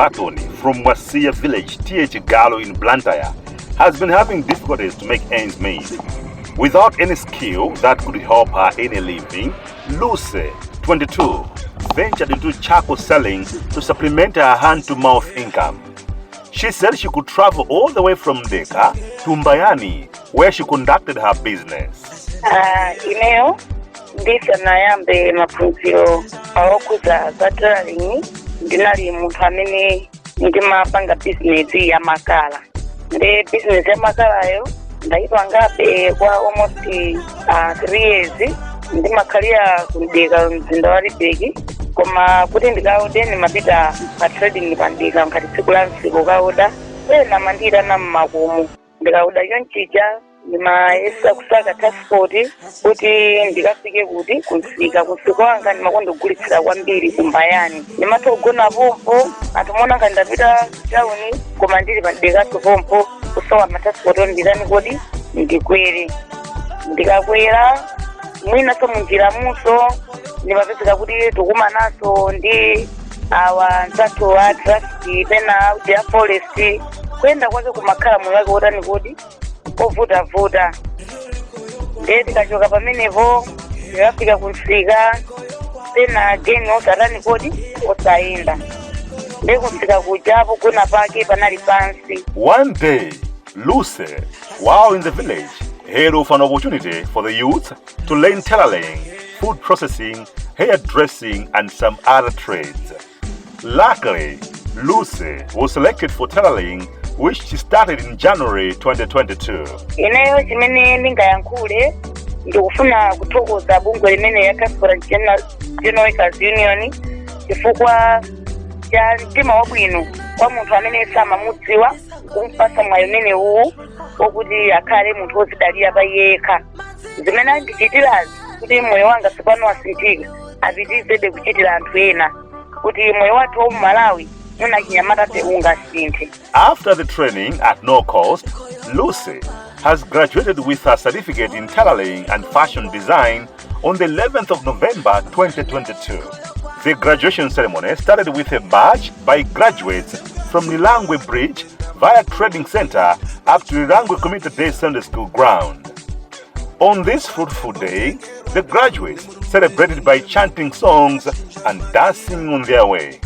Batoni from Wasiya village, TGWU in Blantyre, has been having difficulties to make ends meet. Without any skill that could help her in a living, Lucy, 22, ventured into charcoal selling to supplement her hand-to-mouth income. She said she could travel all the way from Deka to Mbayani, where she conducted her business. Ineo ndisa nayambe mafunziro awokuza zatraling ndinali muntu amene ndimapanga business ya makala. Ndi business ya makala yo ndaipangabe kwa almost 3 years. Ndimakhalira kundika mzinda wa Libeki koma kuti ndikaode ndimapita pa trading pandika ngati tsiku la msiku kaoda ena mandira na mmakomo ndikaoda chonchija ndimayesa kusaka transport kuti ndikafike kuti kufika kusiku wanga ndimakondogulitsira kwambiri kumbayani ndimatogona pompo atumona ngati ndapita town koma ndili pandikaso pompo kusowa matransport nditani kodi ndikwere ndikakwera mwina so munjira muso ndimapezeka kuti tukumanaso ndi awa nzathu wa traffic pena ya forest kwenda kwake kumakhala moyo wake wotani kuti ovuta ndiye tikachoka pamenepo ndikafika kumsika pena again osatani kodi osayenda ndiye kumsika kujapo kuna pake panali pansi. One day, Lucy, while in the village, heard of an opportunity for the youth to learn tailoring, food processing, hairdressing, and some other trades. Luckily, Lucy was selected for tailoring, which she started in January 2022. Ineyo chimene ndingayankhule ndikufuna kuthokoza bungwe limene ya General Workers Union chifukwa cha mtima wabwino kwa munthu amene samamudziwa kumpasa mwayi umene uwu wokuti akhale munthu wozidalira pa yekha. Zimene ndichitirazi kuti moyo wanga tsopano wasinthika apitizebe kuchitira anthu ena kuti moyo wathu wa Malawi muna chinyamata ungasinthe. After the training at no cost, Lucy has graduated with her certificate in tailoring and fashion design on the 11th of November 2022. The graduation ceremony started with a march by graduates from Lirangwe Bridge via Trading Center up to Lirangwe Community Day Sunday School ground. On this fruitful day, the graduates celebrated by chanting songs and dancing on their way.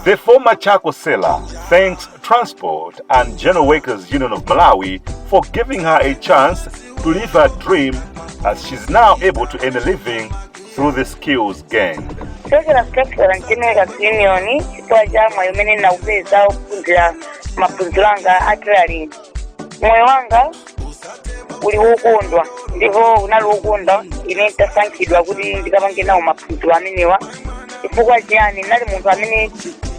The former charcoal seller thanks Transport and General Workers Union of Malawi for giving her a chance to live her dream, as she's now able to earn a living through the skills gained. Transport and General Workers Union chifukwa cha mwayi umene naupeza kuphunzira maphunziro anga a tailoring. Moyo wanga uli wokondwa ndipo unali wokondwa ine tasankhidwa kuti ndikapange nawo maphunziro amenewa chifukwa chiyani nali munthu amene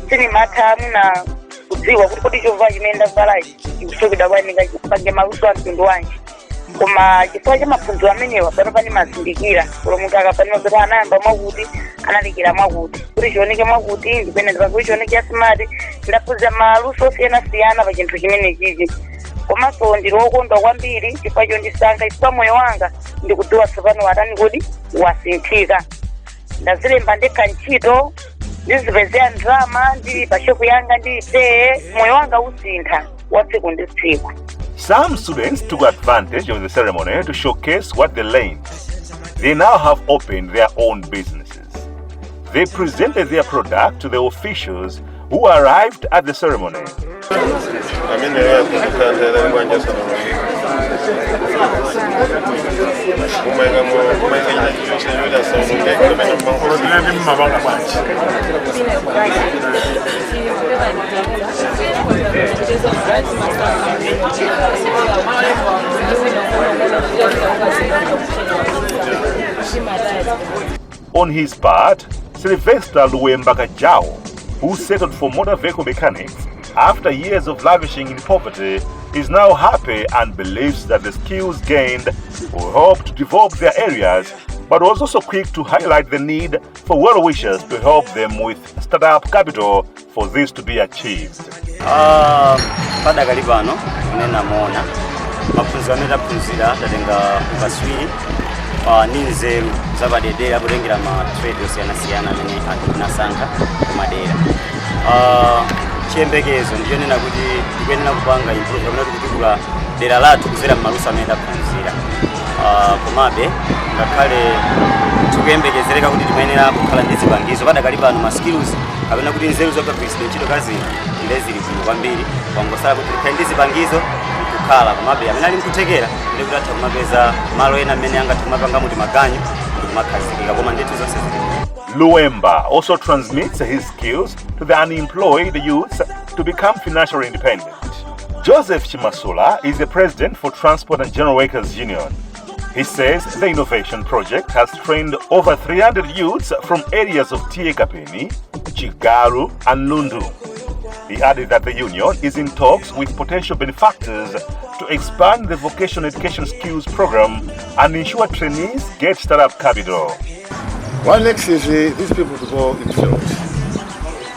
sinimatha muna kudziwa kuti kodi chova chimene ndavalachi chikuchokera kwa ndingapange maluso a mtundu wanji koma chifukwa cha maphunziro amenewa pano pani mazindikira kuti munthu akapanira kuti anayamba mwakuti analekera mwakuti kuti chioneke mwakuti ndipene ndipakuti chioneke smart ndaphunzira maluso osiyanasiyana pa chinthu chimene chichi komanso ndili wokondwa kwambiri chifukwa chondisankha chifukwa moyo wanga ndikudziwa tsopano watani kodi wasinthika ndazilemba ndekha ntchito ndizipezera ndrama ndili pa shopu yanga ndiyipeye moyo wanga usintha wa tsiku ndi tsiku. Some students took advantage of the ceremony to showcase what they learned. They now have opened their own businesses. They presented their product to the officials who arrived at the ceremony. On his part, Sylvester Luembakajao, who settled for motor vehicle mechanics after years of lavishing in poverty, is now happy and believes that the skills gained will help to develop their areas but was also quick to highlight the need for well-wishers to help them with startup capital for this to be achieved. Padakali bano nena mona mafunzo ameta punzira tatenga kaswiri ninzeru zabadedera kutengira ma trade osiyana amene nasankha kumadera. Chiyembekezo ndiyo nena kuti tikuyenera kupanga improvement kutikula dera lathu kuzera m'maluso amene taphunzira. Komabe ngakhale tikuyembekezereka kuti timayenera kukhala ndi zipangizo padakali pano ma skills kapena kuti nzeru zokagwiritsidwa ntchito kazino ndezili bwino kwambiri kwangosala kuti tikhale ndi zipangizo kukhala komabe amene ali mkuthekera ndi kuti atha kumapeza malo ena amene angathe kumapanga muti maganyu kumakhazikika koma ndithu zonse zili. Luemba also transmits his skills to the unemployed youths to become financially independent. Joseph Chimasula is the president for Transport and General Workers Union. He says the innovation project has trained over 300 youths from areas of Kapeni, Chigaru and Lundu. He added that the union is in talks with potential benefactors to expand the vocational education skills program and ensure trainees get startup capital. What next is these people to go in field.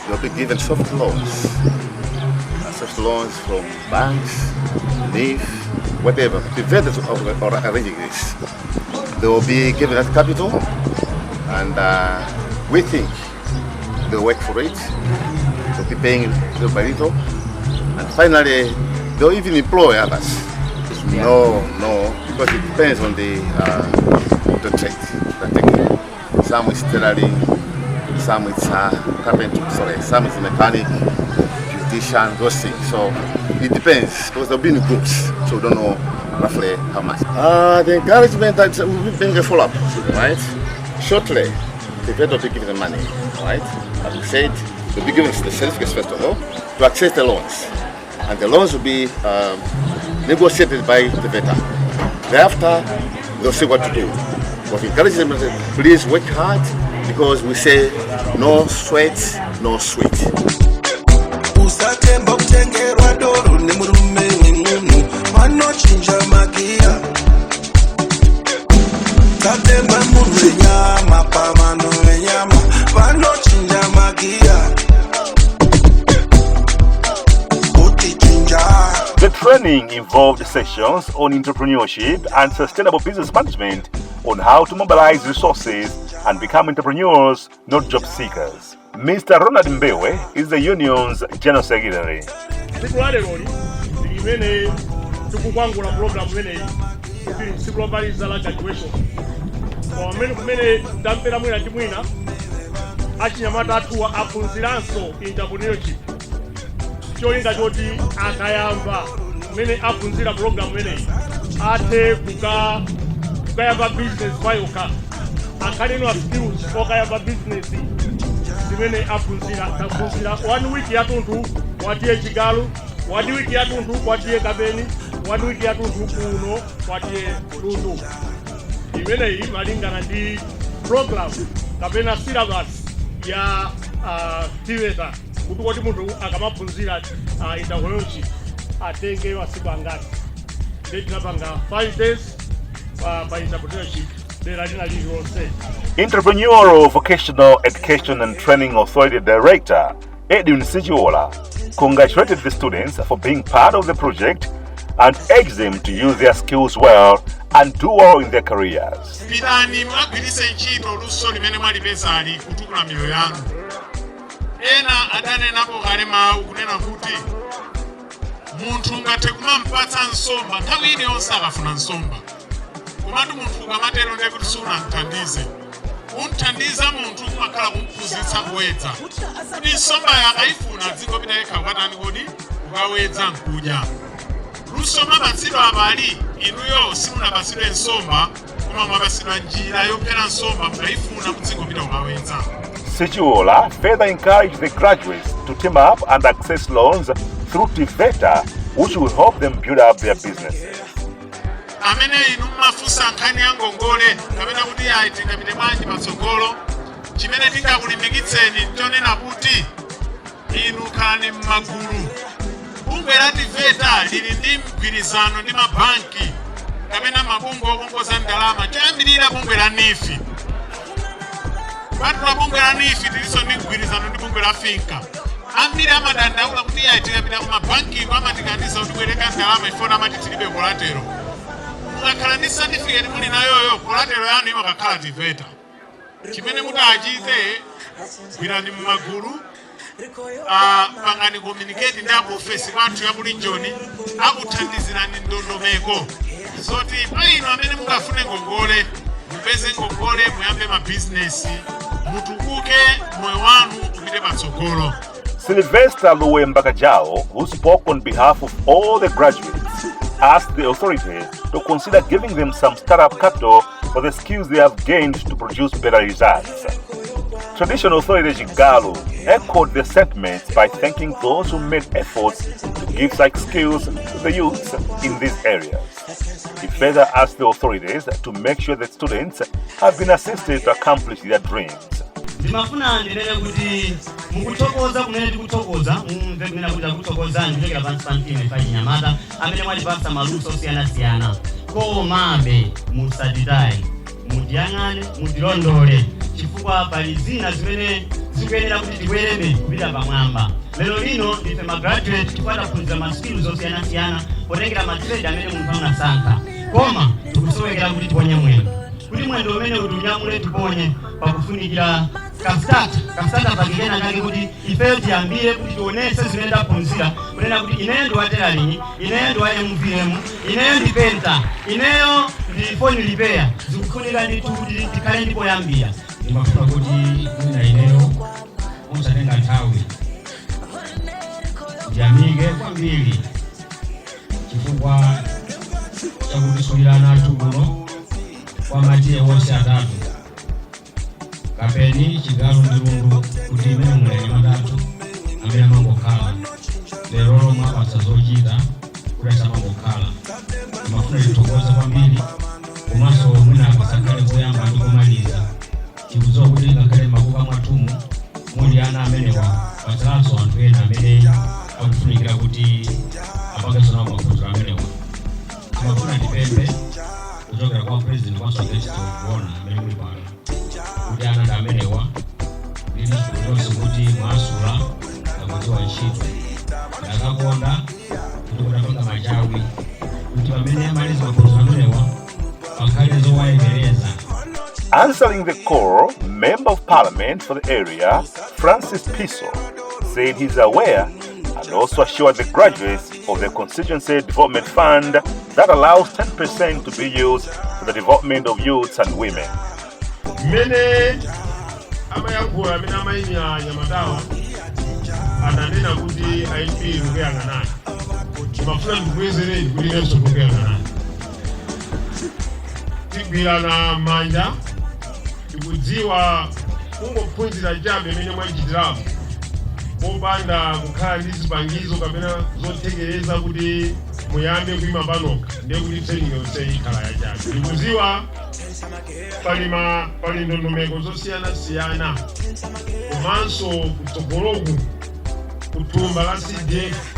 They'll be given soft loans. Soft loans from banks, NIF, whatever. The vendors are arranging this. They will be given that capital, and we think they'll work for it. They'll be paying little by little, and finally they'll even employ others. No, because it depends on the trade they're taking. Some is tailoring, some is carpentry, some is mechanic, beautician, those things. So it depends, because they'll be in groups, so we don't know roughly how much. The encouragement that we'll be paying a follow-up, right? Shortly, the vet will be given the money, right? As we said, they'll be given the certificates first of all to access the loans, and the loans will be negotiated by the vet. Thereafter, they'll see what to do. But we encourage them to please work hard, because we say no sweat, no sweat. The training involved sessions on entrepreneurship and sustainable business management, on how to mobilize resources and become entrepreneurs, not job seekers. Mr. Ronald Mbewe is the union's general secretary. Cholinga choti akayamba mene aphunzira program mene athe kukayamba business payoka akhaleno skills okayamba business zimene aphunzira 1 week yatunthu watiye Chigaru, 1 week yatunthu watiye Kapeni, 1 week yatunthu kuno watiye Lundu. Imeneyi malingana ndi program kapena syllabus ya theater kuti kuti munthu akamaphunzira entrepreneurship atenge masiku angati. Tinapanga 5 days by entrepreneurship. Entrepreneurial Vocational Education and Training Authority Director Edwin Sijuola congratulated the students for being part of the project and urged them to use their skills well and do well in their careers. Pitani mwagwiritse ntchito luso limene mwalipezali kutukula miyoyo yanu. Ena adanenapo kale mawu kunena kuti munthu ngathe kumampatsa nsomba nthawi iliyonse akafuna nsomba. Komatu munthu ukamatero ndiye kuti sunamthandize. Unthandiza munthu kumakhala kumphunzitsa kuwedza. Kuti nsomba yakayifuna dzingopita yekha kwatani kodi ukawedza nkudya. Luso mapatsidwa abali inuyo simunapatsidwe nsomba koma mwapatsidwa njira yophera nsomba mukayifuna kudzingopita ukawedza. Sijuola further encouraged the graduates to team up and access loans through TVETA, which will help them build up their businesses. Amene inu mafusa nkhani ya ngongole kapena kuti tingamite bwanji patsogolo chimene tingakulimbikitseni ntonena kuti inu khalani m'magulu. Bungwe la TVETA lili ndi mgwirizano ndi mabanki kapena mabungwe okongoza ndalama choyambirira bungwe la nifi batula bungwe la nifi tiliso ndi mgwirizano ndi bungwe la finka ambiri amadandaula kuti tikapita ku mabanki amatikanisa kuti bwereka ndalama ifuna amati tilibe kolatero mukakhala ndi certificate muli nayoyo kolatero yanu imakakhala tiveta chimene kuti achite gwirani mmagulu pangani communicate ndi akuofesi kwathu ya kulijoni akuthandizirani ndondomeko zoti paino amene mungafune ngongole mupeze ngongole muyambe mabizinesi mutukuke moyo wanu upite patsogolo. Sylvester Luembakajao, who spoke on behalf of all the graduates, asked the authorities to consider giving them some startup capital for the skills they have gained to produce better results. Traditional authority Chigaru echoed the sentiments by thanking those who made efforts to give such skills to the youths in these areas. He further asked the authorities to make sure that students have been assisted to accomplish their dreams. Ndimafuna ndinene kuti mukutokoza kumene tikutokoza mumve kumene kuti akutokoza ndikuchokera pansi pa mtima ifa Chinyamata amene mwatipatsa maluso osiyanasiyana komabe musatitaye mutiyang'ane mutilondole chifukwa pali zina zimene zikuyenera kuti tibwerebe kupita pamwamba. Lero lino ndife magraduate tikutaphunzira ma skills osiyanasiyana potengera matrade amene munthu anasankha koma tikusowekera kuti tiponye mwendo kuti mwendo umene utunyamule tiponye pakufunikira kasitata pakigena kake kuti ifeyo tiyambire kuti tionese zimene taphunzira kunena kuti ineyo ndi wa tailoring, ineyo ndi wa MVM, ineyo ndi painter, ineyo ndi phone repair. Zikufunika nditu kuti tikhale ndipo yambira. Ndimafuna kuti mwina ineyo musatenga nthawi ndiyamike kwambiri chifukwa chakutisulirana tukuno kwa matiye wonse atatu Kapeni, Chigaru ndi Lundu kuti imene mulenya matatu amene amangokhala lero mwapatsa zochita kuti amangokhala. Ndimafuna tithokoze kwambiri komanso mwina akasakhale kuyamba ndi kumaliza tikudziwa kuti ngakhale makuka mwathumu muli ana amenewa patsalanso anthu ena amene akufunikira kuti apangenso nawo maphunziro amenewa. Ndimafuna tipemphe kuchokera kwa president wa Society kuona amene muli pano kuti ana ndi amenewa lini kulonse kuti mwasula akudziwa ntchito ndakakonda kuti kutapanga machawi kuti pamene amaliza maphunziro amenewa pakhale zowayemereza. Answering the call, Member of Parliament for the area, Francis Piso, said he's aware and also assured the graduates of the Constituency Development Fund that allows 10% to be used for the development of youths and women. Mene amayankula amene amayinya Nyamatawa ananena kuti IP lukuyang'anani mafuna ndikuyezereni kuti nenso lukuyang'anani tigwirana manja tikudziwa kungophunzira chabe imene mwayichitirapo popanda kukhala ndi zipangizo kapena zothekereza kuti muyambe kuyima panoka ndiye kuti training yonse ikhala yachabe. Ndikudziwa pali ndondomeko zosiyanasiyana komanso kutsogoloku kuthumba la CDF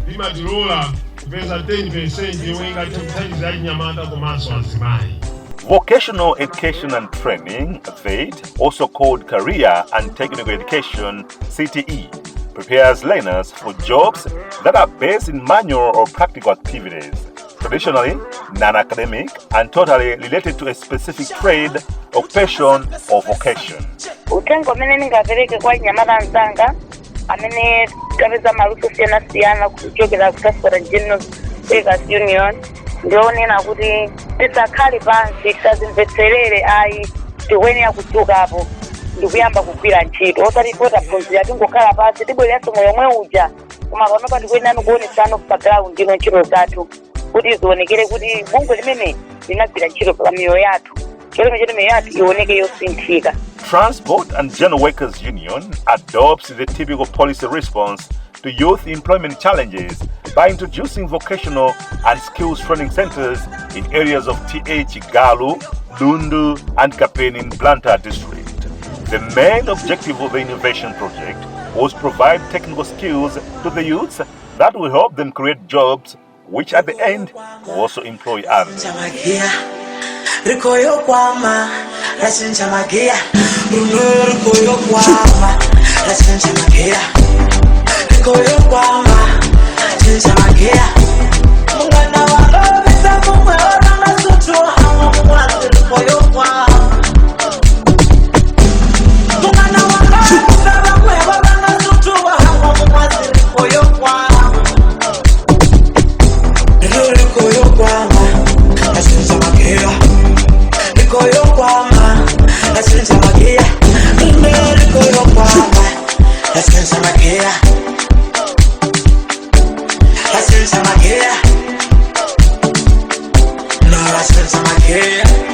limatilola kupeza 10% yomwe ingathe kuthandiza Chinyamata komanso azimayi. Vocational Education and Training, VET, also called Career and Technical Education, CTE, prepares learners for jobs that are based in manual or practical activities, traditionally non-academic and totally related to a specific trade, occupation, or vocation. Utengo mene ningapereke kwa Chinyamata nzanga amene kapeza maluso siyana kuchokera kutasora General Workers Union ndionena kuti tisakhale pansi tisazimvetserere ayi tiwenera kuchukapo ndikuyamba kugwira ntchito otatipota phunzira tingokhala pansi tibwereranso moyo omwe uja koma panopa tikuyenera kuonetsana pa ground ndino ntchito zathu kuti zionekere kuti bungwe limene linagwira ntchito pa miyoyo yathu chomwe choti miyoyo yathu ioneke yosinthika. Transport and General Workers Union adopts the typical policy response to youth employment challenges by introducing vocational and skills training centers in areas of TGWU, Lundu and Kapeni in Blantyre district. The main objective of the innovation project was to provide technical skills to the youths that will help them create jobs which at the end will also employ others. No, I spent some